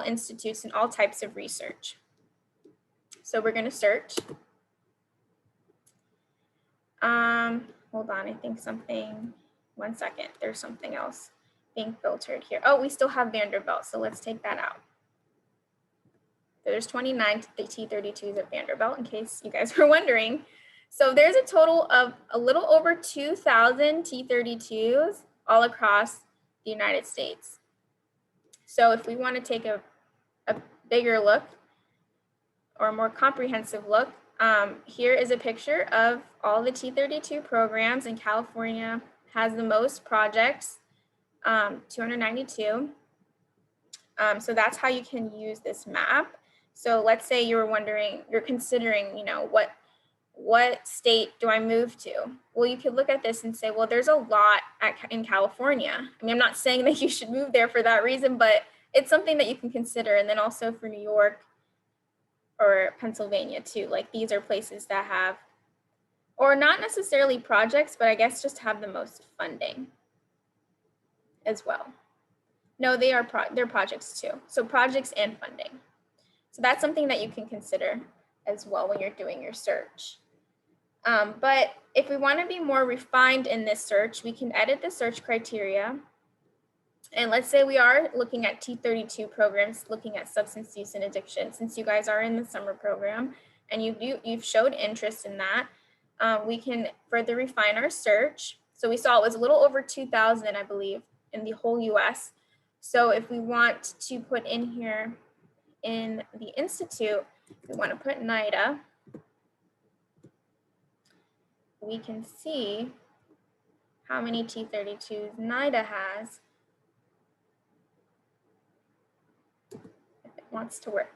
institutes and all types of research. So we're going to search. Hold on, I think one second, there's something else being filtered here. Oh, we still have Vanderbilt, so let's take that out. There's 29 T32s at Vanderbilt, in case you guys were wondering. So there's a total of a little over 2,000 T32s all across the United States. So if we want to take a bigger look or a more comprehensive look, here is a picture of all the T32 programs, and California has the most projects, 292. So that's how you can use this map. So let's say you were wondering, you're considering, you know, what state do I move to? Well, you could look at this and say, well, there's a lot in California. I mean, I'm not saying that you should move there for that reason, but it's something that you can consider. And then also for New York or Pennsylvania too. Like these are places that have, or not necessarily projects, but I guess just have the most funding as well. No, they're projects too. So projects and funding. So that's something that you can consider as well when you're doing your search. But if we want to be more refined in this search, we can edit the search criteria. And let's say we are looking at T32 programs, looking at substance use and addiction, since you guys are in the summer program and you've showed interest in that, we can further refine our search. So we saw it was a little over 2,000, I believe, in the whole US. So if we want to put in here in the Institute, we want to put NIDA, we can see how many T32s NIDA has if it wants to work.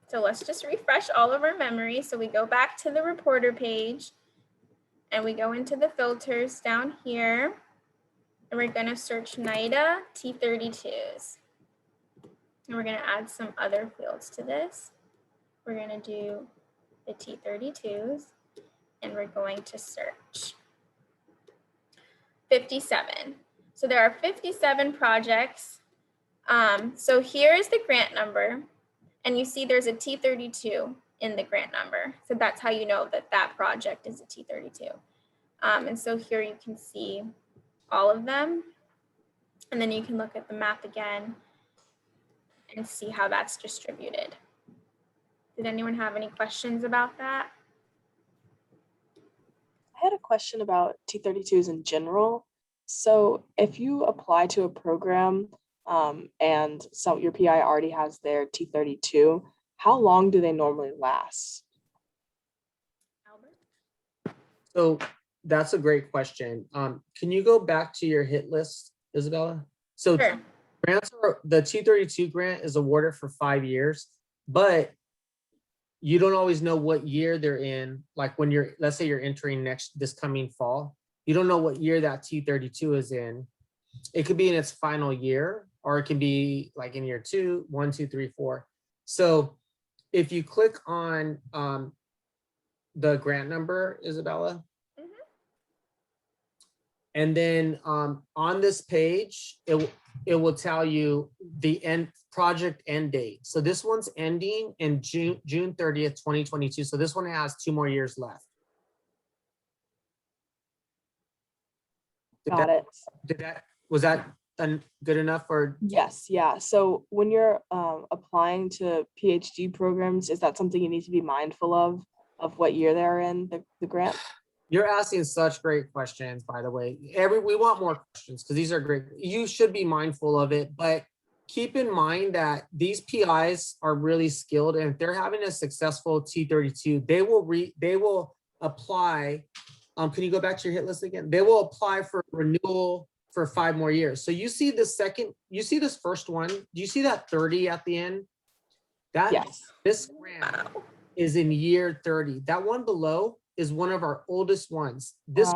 So let's just refresh all of our memory. So we go back to the reporter page and we go into the filters down here and we're going to search NIDA T32s. And we're going to add some other fields to this. We're going to do the T32s and we're going to search 57. So there are 57 projects. So here is the grant number, and you see there's a T32 in the grant number. So that's how you know that that project is a T32. And so here you can see all of them. And then you can look at the map again and see how that's distributed. Did anyone have any questions about that? I had a question about T32s in general. So if you apply to a program and so your PI already has their T32, how long do they normally last? Albert? So that's a great question. Can you go back to your hit list, Isabella? So Sure. grants are, the T32 grant is awarded for 5 years, but you don't always know what year they're in. Like when you're, let's say you're entering this coming fall, you don't know what year that T32 is in. It could be in its final year, or it can be like in year 2, 1, 2, 3, 4. So if you click on the grant number, Isabella, and then on this page, it will tell you the project end date. So this one's ending in June 30th, 2022. So this one has 2 more years left. Was that good enough or? Yes, yeah. So when you're applying to PhD programs, is that something you need to be mindful of what year they're in, the grant? You're asking such great questions, by the way. We want more questions because these are great. You should be mindful of it, but keep in mind that these PIs are really skilled, and if they're having a successful T32, they will apply. Can you go back to your hit list again? They will apply for renewal for 5 more years. So you see this first one. Do you see that 30 at the end? Yes. This grant is in year 30. That one below is one of our oldest ones. This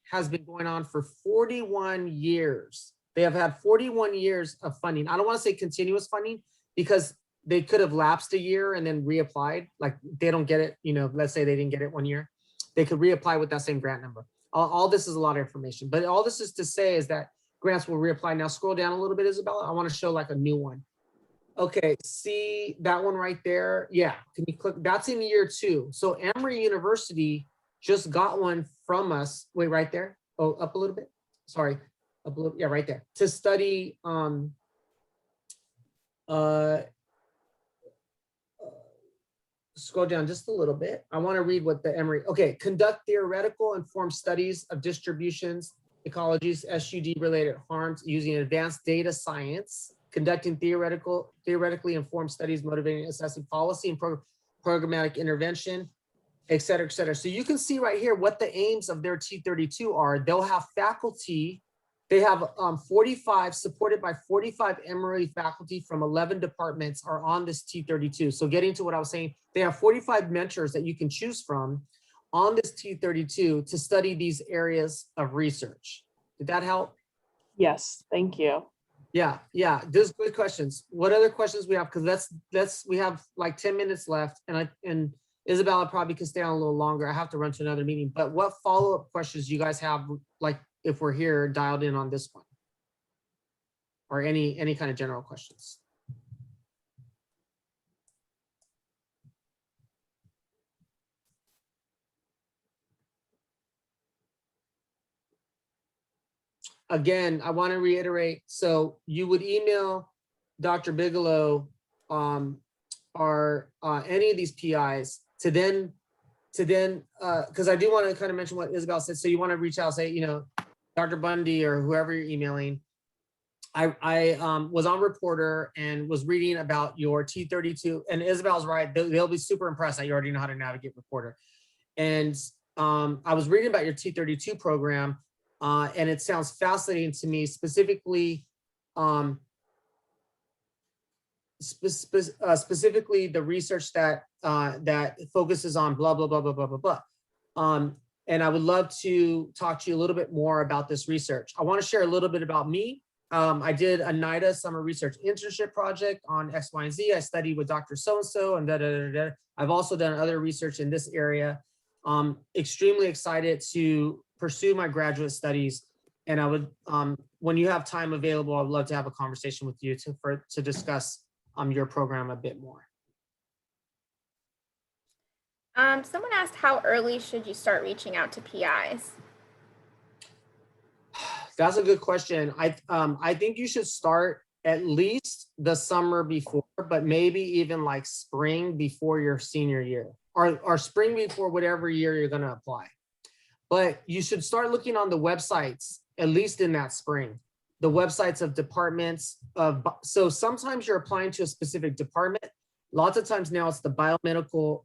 has been going on for 41 years. They have had 41 years of funding. I don't want to say continuous funding because they could have lapsed a year and then reapplied. Like they don't get it, let's say they didn't get it 1 year. They could reapply with that same grant number. All this is a lot of information, but all this is to say is that grants will reapply. Now scroll down a little bit, Isabella. I want to show like a new one. Okay, see that one right there? Yeah, can you click? That's in year 2. So Emory University just got one from us. Wait, right there. Oh, up a little bit. Sorry, up a little. Yeah, right there. To study scroll down just a little bit. I want to read what the Emory, okay, conduct theoretical informed studies of distributions, ecologies, SUD related harms using advanced data science, conducting theoretically informed studies, motivating, assessing policy and programmatic intervention, et cetera, et cetera. So you can see right here what the aims of their T32 are. They'll have faculty. They have 45, supported by 45 Emory faculty from 11 departments are on this T32. So getting to what I was saying, they have 45 mentors that you can choose from on this T32 to study these areas of research. Did that help? Yes, thank you. Yeah, those good questions. What other questions we have? Because we have like 10 minutes left, and Isabella probably could stay on a little longer. I have to run to another meeting. But what follow-up questions you guys have, like if we're here dialed in on this one, or any kind of general questions? Again, I want to reiterate, so you would email Dr. Bigelow or any of these PIs to then, because I do want to kind of mention what Isabel said. So you want to reach out, say, you know, Dr. Bundy or whoever you're emailing. I was on RePORTER and was reading about your T32, and Isabel's right. They'll be super impressed that you already know how to navigate RePORTER. And I was reading about your T32 program. And it sounds fascinating to me, specifically, specifically the research that that focuses on blah, blah, blah, blah, blah, blah, blah. And I would love to talk to you a little bit more about this research. I want to share a little bit about me. I did a NIDA summer research internship project on X, Y, and Z. I studied with Dr. So-and-so and da, da, da, da. I've also done other research in this area. Extremely excited to pursue my graduate studies, and I would, when you have time available, I'd love to have a conversation with you to discuss your program a bit more. Someone asked, how early should you start reaching out to PIs? That's a good question. I think you should start at least the summer before, but maybe even like spring before your senior year, or spring before whatever year you're going to apply. But you should start looking on the websites, at least in that spring, the websites of departments of, so sometimes you're applying to a specific department. Lots of times now it's the biomedical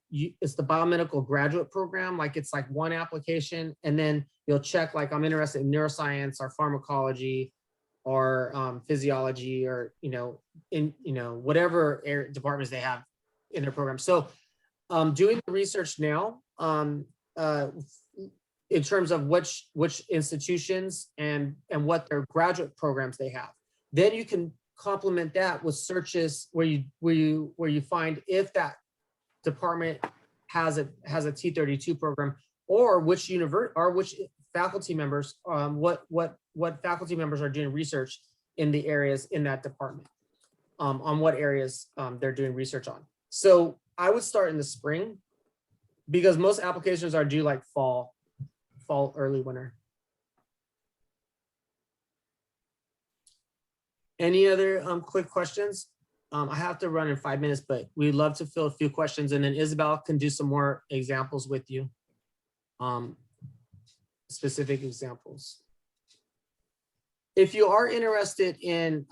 graduate program. Like it's like one application, and then you'll check like I'm interested in neuroscience or pharmacology or physiology, or whatever departments they have in their program. So doing the research now in terms of which institutions and what their graduate programs they have. Then you can complement that with searches where you find if that department has a T32 program, or which faculty members, what faculty members are doing research in the areas in that department, on what areas they're doing research on. So I would start in the spring, because most applications are due like fall, early winter. Any other quick questions? I have to run in 5 minutes, but we'd love to fill a few questions, and then Isabel can do some more examples with you, specific examples. If you are interested in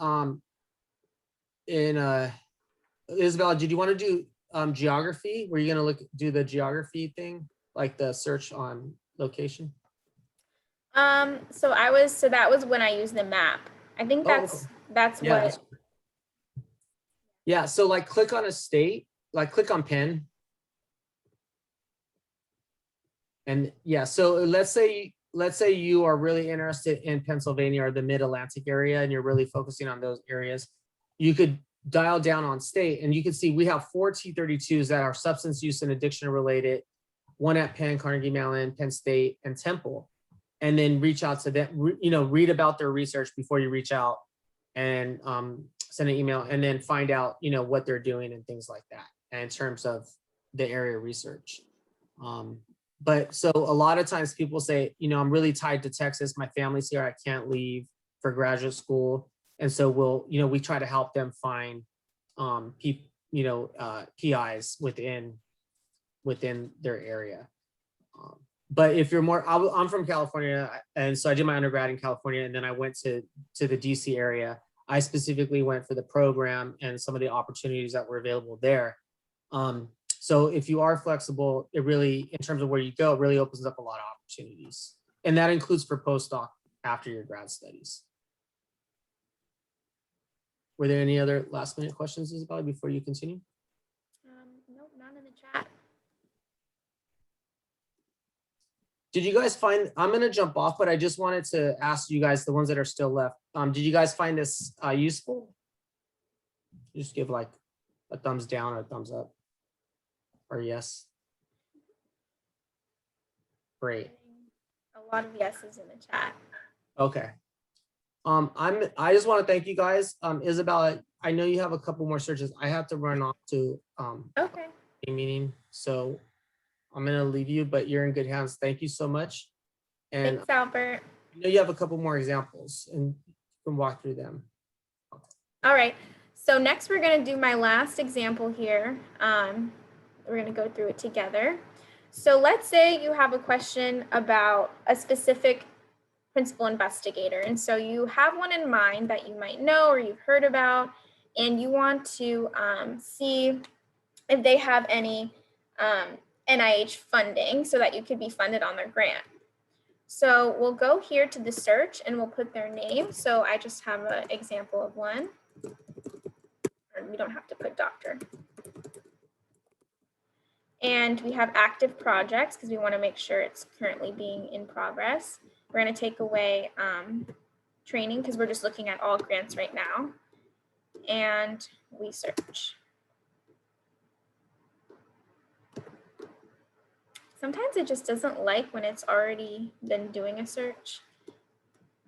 Isabel, did you want to do geography? Were you going to do the geography thing, like the search on location? So that was when I used the map. I think that's yeah, what. Yeah, so like click on a state, like click on Penn. And yeah, so let's say you are really interested in Pennsylvania or the Mid-Atlantic area, and you're really focusing on those areas. You could dial down on state, and you can see we have 4 T32s that are substance use and addiction related, one at Penn, Carnegie Mellon, Penn State, and Temple. And then reach out to them, read about their research before you reach out, and send an email, and then find out, what they're doing and things like that, and in terms of the area research. But so a lot of times people say, I'm really tied to Texas. My family's here. I can't leave for graduate school. And so we try to help them find PIs within within their area. But if you're more, I'm from California, and so I did my undergrad in California, and then I went to the DC area. I specifically went for the program and some of the opportunities that were available there. So if you are flexible, it really, in terms of where you go, it really opens up a lot of opportunities. And that includes for postdoc after your grad studies. Were there any other last minute questions, Isabella, before you continue? Nope, none in the chat. Did you guys find, I'm gonna jump off, but I just wanted to ask you guys, the ones that are still left, did you guys find this useful? Just give like a thumbs down or a thumbs up or yes. Great. A lot of yeses in the chat. Okay. I just want to thank you guys. Isabella, I know you have a couple more searches. I have to run off to Okay. a meeting, so I'm gonna leave you, but you're in good hands. Thank you so much. And Thanks, Albert. I know you have a couple more examples and you can walk through them. All right. So next we're going to do my last example here. We're going to go through it together. So let's say you have a question about a specific principal investigator. And so you have one in mind that you might know or you've heard about, and you want to see if they have any NIH funding so that you could be funded on their grant. So we'll go here to the search and we'll put their name. So I just have an example of one. Or we don't have to put doctor. And we have active projects because we want to make sure it's currently being in progress. We're going to take away training because we're just looking at all grants right now. And we search. Sometimes it just doesn't like when it's already been doing a search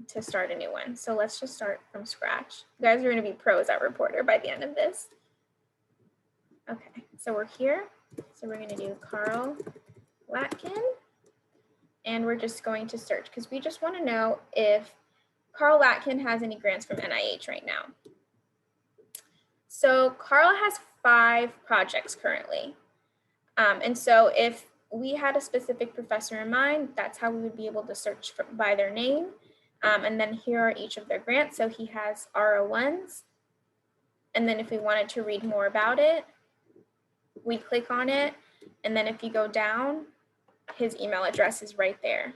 to start a new one. So let's just start from scratch. You guys are going to be pros at RePORTER by the end of this. Okay, so we're here. So we're going to do Carl Latkin. And we're just going to search because we just want to know if Carl Latkin has any grants from NIH right now. So Carl has 5 projects currently. And so if we had a specific professor in mind, that's how we would be able to search by their name. And then here are each of their grants. So he has R01s. And then if we wanted to read more about it, we click on it. And then if you go down, his email address is right there.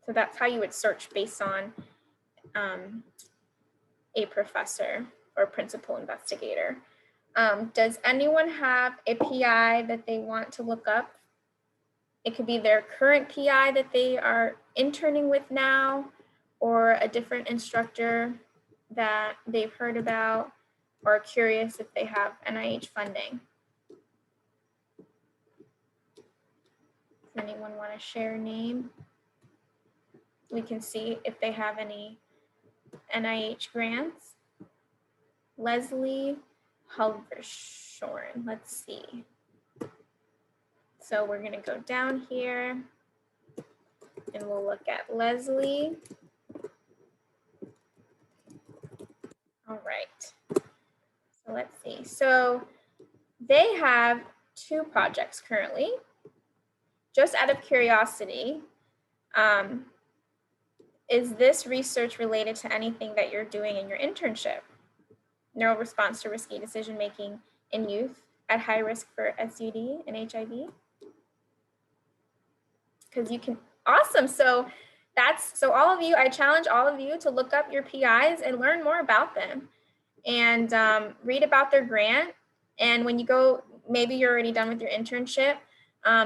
So that's how you would search based on a professor or principal investigator. Does anyone have a PI that they want to look up? It could be their current PI that they are interning with now, or a different instructor that they've heard about, or curious if they have NIH funding. Does anyone want to share a name? We can see if they have any NIH grants. Leslie Halvershorn, let's see. So we're going to go down here and we'll look at Leslie. All right. So let's see. So they have 2 projects currently. Just out of curiosity, is this research related to anything that you're doing in your internship? Neural response to risky decision-making in youth at high risk for SUD and HIV? Because you can, awesome. So all of you, I challenge all of you to look up your PIs and learn more about them and read about their grant. And when you go, maybe you're already done with your internship,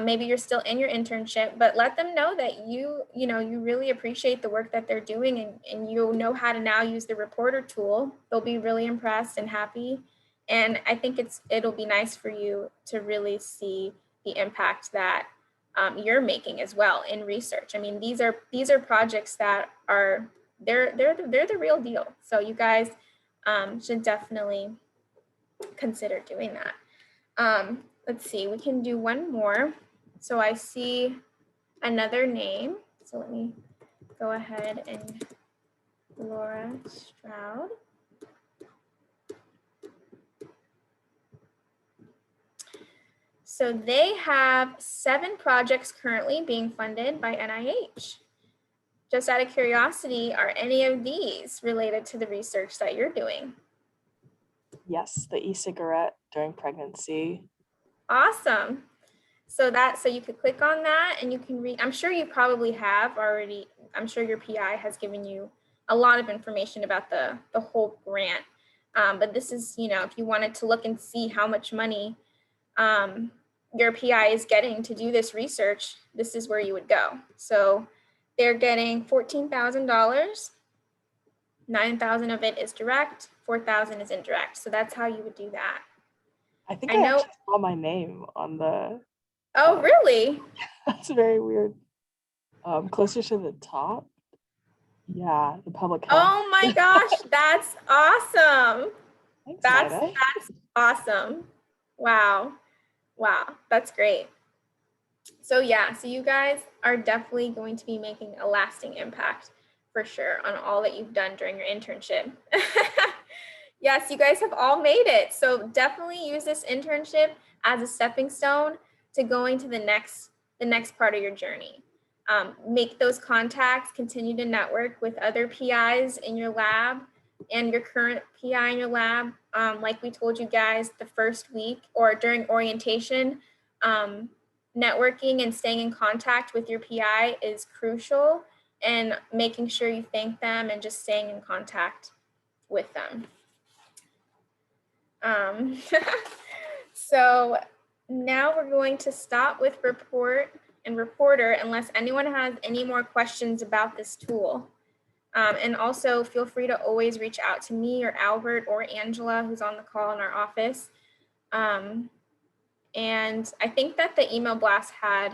maybe you're still in your internship, but let them know that you really appreciate the work that they're doing and you know how to now use the RePORTER tool. They'll be really impressed and happy. And I think it'll be nice for you to really see the impact that you're making as well in research. I mean, these are projects that are, they're the real deal. So you guys should definitely consider doing that. Let's see, we can do one more. So I see another name. So let me go ahead and Laura Stroud. So they have 7 projects currently being funded by NIH. Just out of curiosity, are any of these related to the research that you're doing? Yes, the e-cigarette during pregnancy. Awesome. So you could click on that and you can read. I'm sure you probably have already. I'm sure your PI has given you a lot of information about the whole grant. But this is, if you wanted to look and see how much money your PI is getting to do this research, this is where you would go. So they're getting $14,000. $9,000 of it is direct, $4,000 is indirect. So that's how you would do that. I think I I know. actually saw my name on the. Oh, really? That's very weird. Closer to the top. Yeah, the public health. Oh my gosh, that's awesome. Thanks, That's NIDA. awesome. Wow. Wow, that's great. So yeah, so you guys are definitely going to be making a lasting impact for sure on all that you've done during your internship. Yes, you guys have all made it. So definitely use this internship as a stepping stone to going to the next part of your journey. Make those contacts, continue to network with other PIs in your lab and your current PI in your lab. Like we told you guys the first week or during orientation, networking and staying in contact with your PI is crucial, and making sure you thank them and just staying in contact with them. So now we're going to stop with report and reporter unless anyone has any more questions about this tool. And also feel free to always reach out to me or Albert or Angela, who's on the call in our office. And I think that the email blast had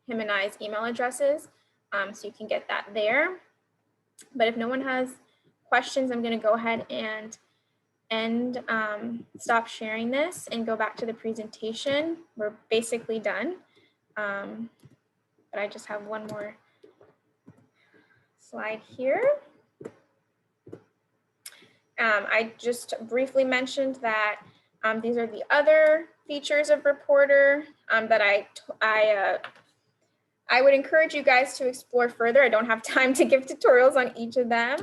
him and I's email addresses, so you can get that there. But if no one has questions, I'm going to go ahead and stop sharing this and go back to the presentation. We're basically done. But I just have one more slide here. I just briefly mentioned that these are the other features of Reporter that I would encourage you guys to explore further. I don't have time to give tutorials on each of them.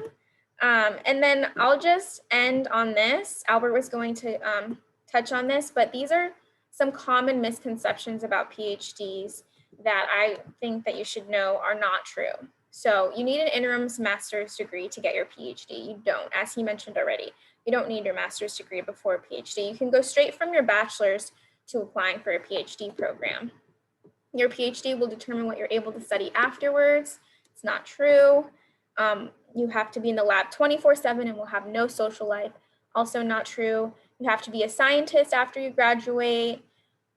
And then I'll just end on this. Albert was going to touch on this, but these are some common misconceptions about PhDs that I think that you should know are not true. So you need an interim master's degree to get your PhD. You don't, as he mentioned already, you don't need your master's degree before a PhD. You can go straight from your bachelor's to applying for a PhD program. Your PhD will determine what you're able to study afterwards. It's not true. You have to be in the lab 24/7 and will have no social life. Also not true. You have to be a scientist after you graduate,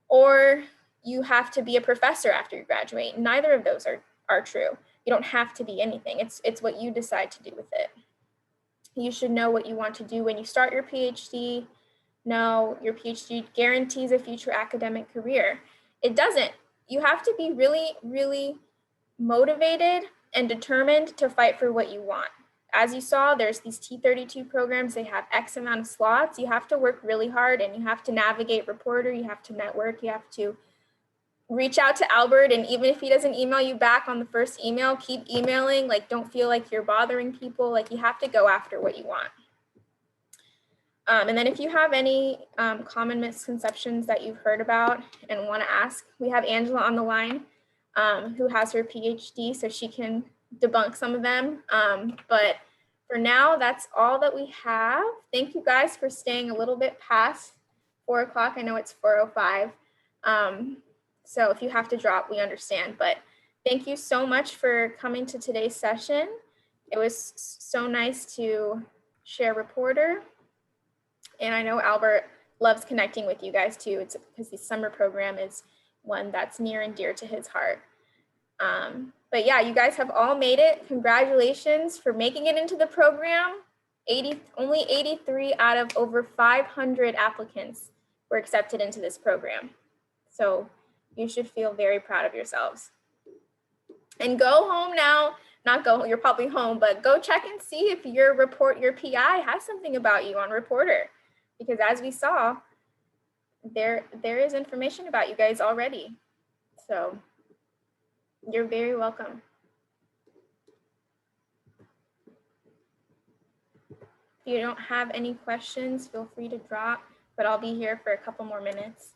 or you have to be a professor after you graduate. Neither of those are true. You don't have to be anything. It's what you decide to do with it. You should know what you want to do when you start your PhD. No, your PhD guarantees a future academic career. It doesn't. You have to be really, really motivated and determined to fight for what you want. As you saw, there's these T32 programs, they have X amount of slots. You have to work really hard and you have to navigate Reporter, you have to network, you have to reach out to Albert, and even if he doesn't email you back on the first email, keep emailing. Like, don't feel like you're bothering people. Like, you have to go after what you want. And then if you have any common misconceptions that you've heard about and want to ask, we have Angela on the line who has her PhD, so she can debunk some of them. But for now, that's all that we have. Thank you guys for staying a little bit past 4 o'clock. I know it's 4:05. So if you have to drop, we understand. But thank you so much for coming to today's session. It was so nice to share Reporter. And I know Albert loves connecting with you guys too. It's because the summer program is one that's near and dear to his heart. But yeah, you guys have all made it. Congratulations for making it into the program. Only 83 out of over 500 applicants were accepted into this program. So you should feel very proud of yourselves. And go home now. Not go, you're probably home, but go check and see if your PI has something about you on Reporter. Because as we saw, there is information about you guys already. So you're very welcome. If you don't have any questions, feel free to drop, but I'll be here for a couple more minutes.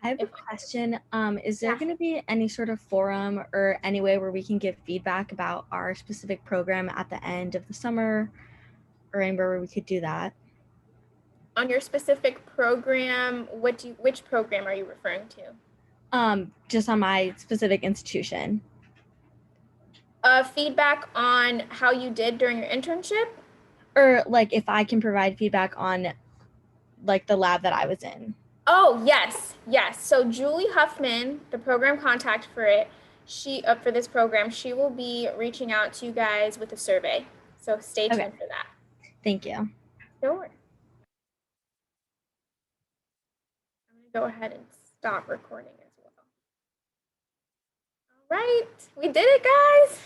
I have a If- question. Is there Yeah. going to be any sort of forum or any way where we can give feedback about our specific program at the end of the summer, or anywhere where we could do that? On your specific program, which program are you referring to? Just on my specific institution. Feedback on how you did during your internship? Or like if I can provide feedback on like the lab that I was in. Oh, yes, yes. So Julie Huffman, the program contact for it, for this program, she will be reaching out to you guys with a survey. So stay tuned for that. Thank you. Sure. I'm gonna go ahead and stop recording as well. All right, we did it, guys.